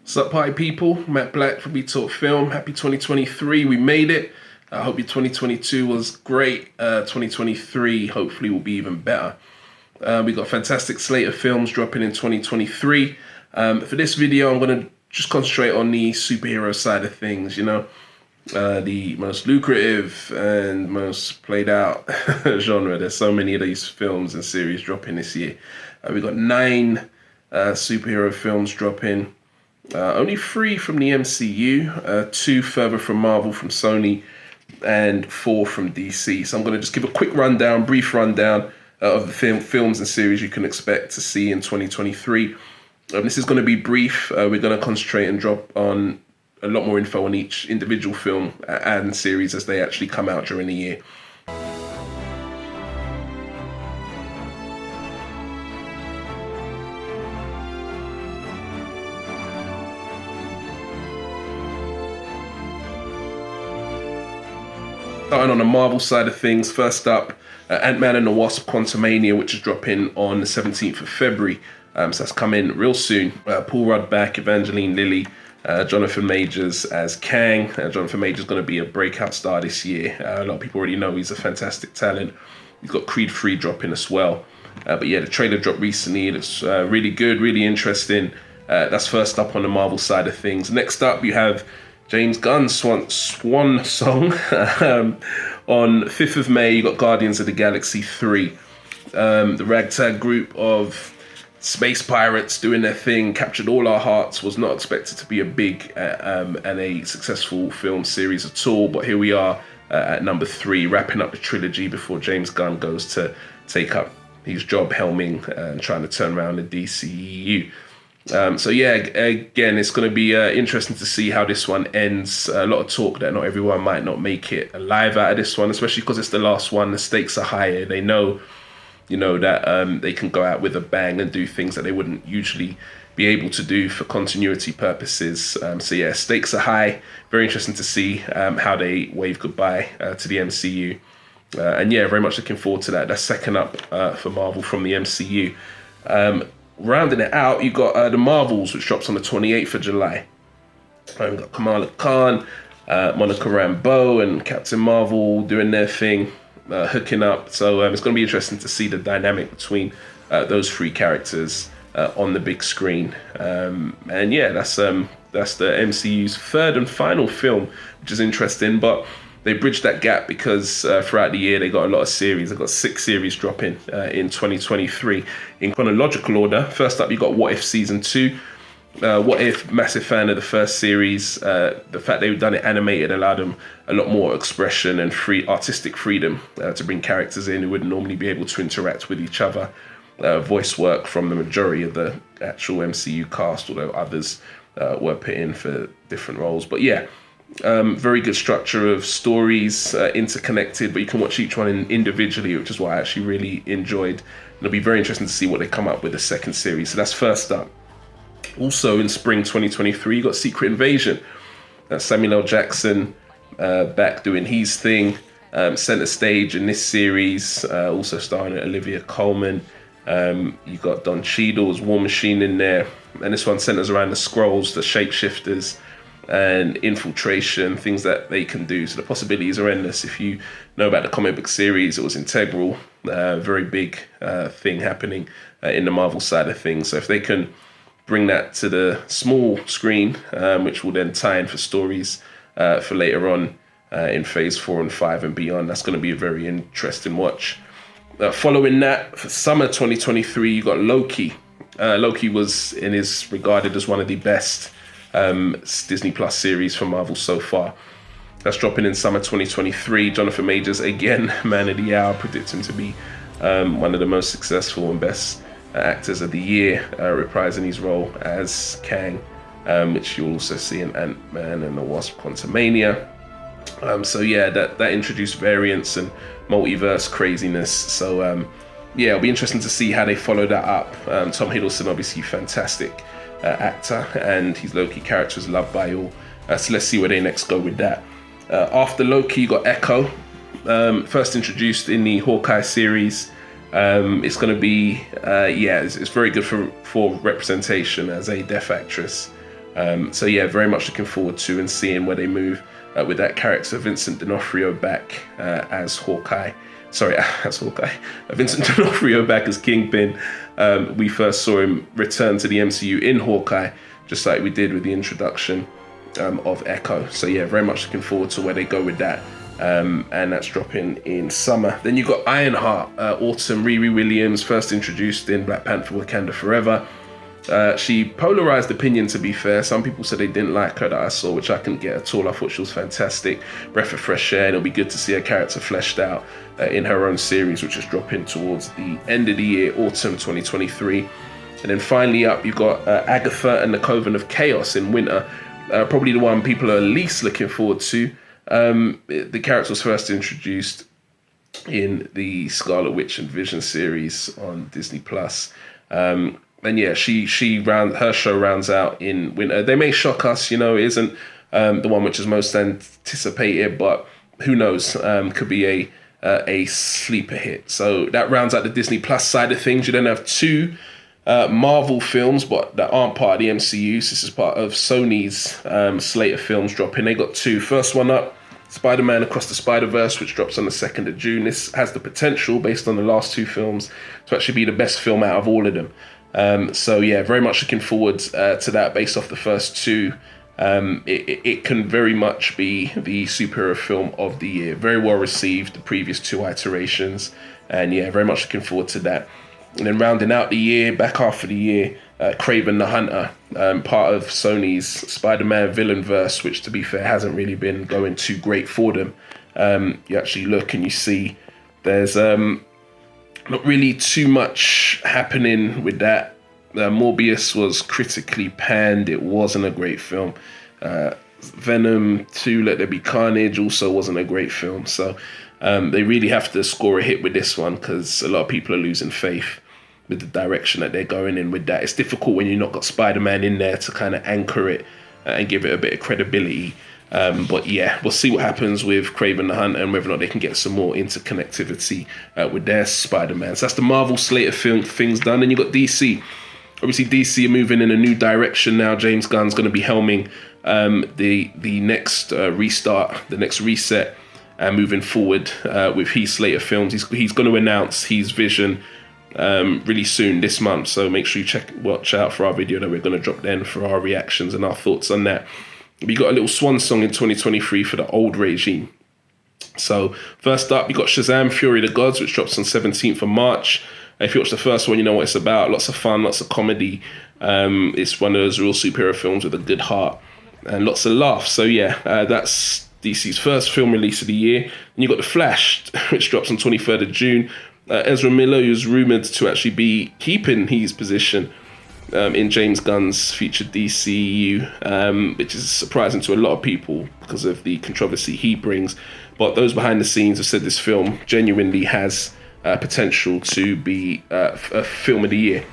What's up, party people? Matt Black from We Talk Film. Happy 2023. We made it. I hope your 2022 was great. 2023 hopefully will be even better. We got a fantastic slate of films dropping in 2023. For this video, I'm going to just concentrate on the superhero side of things, the most lucrative and most played out genre. There's so many of these films and series dropping this year. We got 9 superhero films dropping. Only 3 from the MCU, 2 further from Marvel, from Sony, and 4 from DC. So I'm going to just give a quick rundown, brief rundown of the films and series you can expect to see in 2023. This is going to be brief. We're going to concentrate and drop on a lot more info on each individual film and series as they actually come out during the year. Starting on the Marvel side of things, first up, Antman and the Wasp: Quantumania, which is dropping on the 17th of February. So that's coming real soon. Paul Rudd back, Evangeline Lilly, Jonathan Majors as Kang. Jonathan Majors is going to be a breakout star this year. A lot of people already know he's a fantastic talent. He's got Creed 3 dropping as well. But yeah, the trailer dropped recently. It's really good, really interesting. That's first up on the Marvel side of things. Next up, you have James Gunn's Swan Song. On 5th of May, you got Guardians of the Galaxy 3. The ragtag group of space pirates doing their thing captured all our hearts. Was not expected to be a big and a successful film series at all, but here we are at number 3, wrapping up the trilogy before James Gunn goes to take up his job helming and trying to turn around the DCEU. So yeah, again, it's going to be interesting to see how this one ends. A lot of talk that not everyone might not make it alive out of this one, especially because it's the last one. The stakes are higher. They know, that they can go out with a bang and do things that they wouldn't usually be able to do for continuity purposes. So yeah, stakes are high. Very interesting to see how they wave goodbye to the MCU. And yeah, very much looking forward to that. That's second up for Marvel from the MCU. Rounding it out, you got the Marvels, which drops on the 28th of July. You've got Kamala Khan, Monica Rambeau, and Captain Marvel doing their thing, hooking up. So it's going to be interesting to see the dynamic between those 3 characters on the big screen. And yeah, that's the MCU's 3rd and final film, which is interesting. But they bridged that gap because throughout the year they got a lot of series. They've got 6 series dropping in 2023 in chronological order. First up, you got What If Season 2. What If, massive fan of the first series. The fact they've done it animated allowed them a lot more expression and free artistic freedom to bring characters in who wouldn't normally be able to interact with each other. Voice work from the majority of the actual MCU cast, although others were put in for different roles. But yeah, very good structure of stories, interconnected, but you can watch each one individually, which is what I actually really enjoyed. It'll be very interesting to see what they come up with the second series. So that's first up. Also in spring 2023, you got Secret Invasion. Samuel L. Jackson back doing his thing, center stage in this series, also starring Olivia Colman. You got Don Cheadle's War Machine in there, and this one centers around the Skrulls, the shapeshifters, and infiltration, things that they can do. So the possibilities are endless. If you know about the comic book series, it was integral, very big thing happening in the Marvel side of things. So if they can bring that to the small screen, which will then tie in for stories for later on in Phase 4 and 5 and beyond, that's going to be a very interesting watch. Following that, for summer 2023, you got Loki. Loki is regarded as one of the best Disney Plus series from Marvel so far. That's dropping in summer 2023. Jonathan Majors, again, man of the hour, predict him to be one of the most successful and best actors of the year, reprising his role as Kang, which you'll also see in Ant-Man and the Wasp: Quantumania. So yeah, that introduced variants and multiverse craziness. So yeah, it'll be interesting to see how they follow that up. Tom Hiddleston, obviously fantastic actor, and his Loki character is loved by all. So let's see where they next go with that. After Loki, you got Echo, first introduced in the Hawkeye series. It's going to be, it's very good for representation as a deaf actress. So yeah, very much looking forward to and seeing where they move with that character. Vincent D'Onofrio back as Hawkeye. Sorry, as Hawkeye. Vincent D'Onofrio back as Kingpin. We first saw him return to the MCU in Hawkeye, just like we did with the introduction of Echo. So yeah, very much looking forward to where they go with that. And that's dropping in summer. Then you've got Ironheart, autumn. Riri Williams, first introduced in Black Panther: Wakanda Forever. She polarized opinion, to be fair. Some people said they didn't like her that I saw, which I couldn't get at all. I thought she was fantastic. Breath of fresh air. It'll be good to see her character fleshed out in her own series, which is dropping towards the end of the year, autumn 2023. And then finally up, you've got Agatha and the Coven of Chaos in winter. Probably the one people are least looking forward to. The character was first introduced in the Scarlet Witch and Vision series on Disney Plus. And yeah, her show rounds out in winter. They may shock us, it isn't the one which is most anticipated, but who knows? Could be a sleeper hit. So that rounds out the Disney Plus side of things. You then have two Marvel films, but that aren't part of the MCU. So this is part of Sony's slate of films dropping. They got two. First one up, Spider-Man Across the Spiderverse, which drops on the 2nd of June. This has the potential, based on the last two films, to actually be the best film out of all of them. So yeah, very much looking forward to that based off the first two. It can very much be the superhero film of the year. Very well received, the previous two iterations. And yeah, very much looking forward to that. And then rounding out the year, back half of the year, Kraven the Hunter, part of Sony's Spider-Man Villainverse, which to be fair hasn't really been going too great for them. You actually look and you see there's not really too much happening with that. Morbius was critically panned. It wasn't a great film. Venom 2, Let There Be Carnage also wasn't a great film. So they really have to score a hit with this one, because a lot of people are losing faith with the direction that they're going in with that. It's difficult when you've not got Spider-Man in there to kind of anchor it and give it a bit of credibility. But yeah, we'll see what happens with Kraven the Hunter and whether or not they can get some more interconnectivity with their Spider-Man. So that's the Marvel slate of things done. And you've got DC. Obviously, DC are moving in a new direction now. James Gunn's going to be helming the next restart, the next reset, and moving forward with his slate of films. He's going to announce his vision really soon this month. So make sure you watch out for our video that we're going to drop then for our reactions and our thoughts on that. We got a little swan song in 2023 for the old regime. So first up, you got Shazam, Fury of the Gods, which drops on 17th of March. If you watch the first one, you know what it's about. Lots of fun, lots of comedy. It's one of those real superhero films with a good heart and lots of laughs. So yeah, that's DC's first film release of the year. And you got The Flash, which drops on 23rd of June. Ezra Miller, who's rumoured to actually be keeping his position in James Gunn's featured DCEU, which is surprising to a lot of people because of the controversy he brings. But those behind the scenes have said this film genuinely has potential to be a film of the year.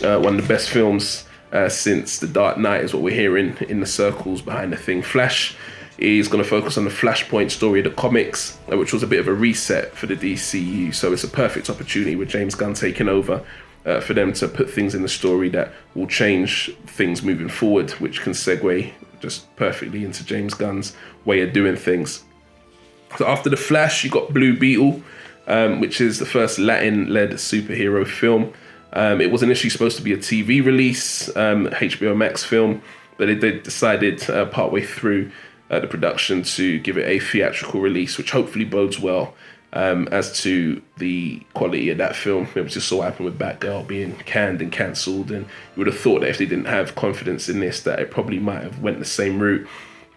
One of the best films since The Dark Knight is what we're hearing in the circles behind the thing. Flash is going to focus on the Flashpoint story of the comics, which was a bit of a reset for the DCU. So it's a perfect opportunity with James Gunn taking over for them to put things in the story that will change things moving forward, which can segue just perfectly into James Gunn's way of doing things. So after The Flash, you got Blue Beetle, which is the first Latin-led superhero film. It was initially supposed to be a TV release, HBO Max film, but they decided partway through the production to give it a theatrical release, which hopefully bodes well as to the quality of that film. We just saw what happened with Batgirl being canned and cancelled, and you would have thought that if they didn't have confidence in this, that it probably might have went the same route.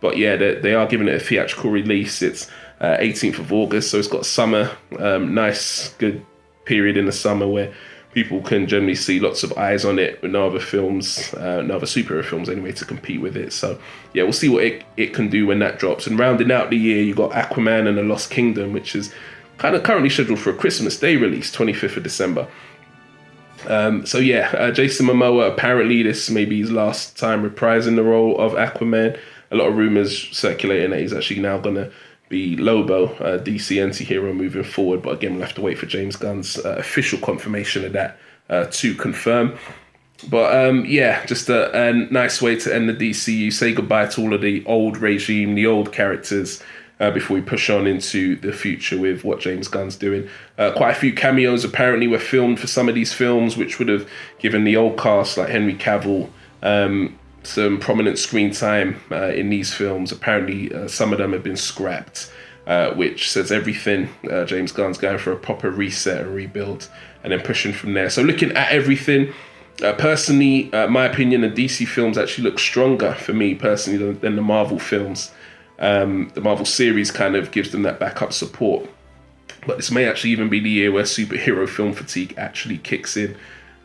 But yeah, they are giving it a theatrical release. It's 18th of August, so it's got summer, nice, good period in the summer where people can generally see lots of eyes on it with no other films, no other superhero films anyway, to compete with it. So yeah, we'll see what it can do when that drops. And rounding out the year, you got Aquaman and the Lost Kingdom, which is kind of currently scheduled for a Christmas Day release, 25th of December. So yeah, Jason Momoa, apparently this may be his last time reprising the role of Aquaman. A lot of rumors circulating that he's actually now going to be Lobo, DC anti-hero moving forward. But again, we'll have to wait for James Gunn's official confirmation of that to confirm. But yeah, just a nice way to end the DCU. Say goodbye to all of the old regime, the old characters, before we push on into the future with what James Gunn's doing. Quite a few cameos apparently were filmed for some of these films, which would have given the old cast like Henry Cavill some prominent screen time in these films. Apparently, some of them have been scrapped, which says everything. James Gunn's going for a proper reset and rebuild, and then pushing from there. So looking at everything, personally, my opinion, the DC films actually look stronger for me personally than the Marvel films. The Marvel series kind of gives them that backup support. But this may actually even be the year where superhero film fatigue actually kicks in.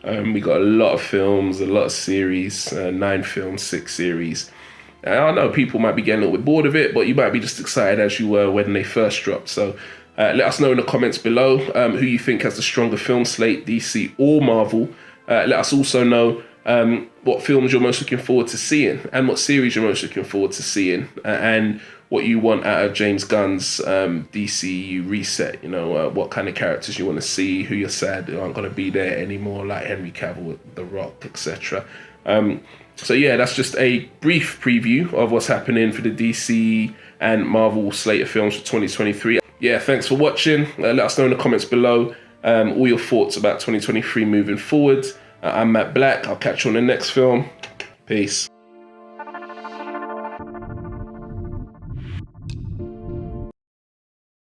We got a lot of films, a lot of series, 9 films, 6 series. I know people might be getting a little bit bored of it, but you might be just excited as you were when they first dropped. So let us know in the comments below who you think has the stronger film slate, DC or Marvel. Let us also know what films you're most looking forward to seeing and what series you're most looking forward to seeing and what you want out of James Gunn's DCEU reset. You know, what kind of characters you want to see, who you're sad aren't going to be there anymore, like Henry Cavill, The Rock, etc. So yeah, that's just a brief preview of what's happening for the DC and Marvel slate of films for 2023. Yeah, thanks for watching. Let us know in the comments below all your thoughts about 2023 moving forward. I'm Matt Black. I'll catch you on the next film. Peace.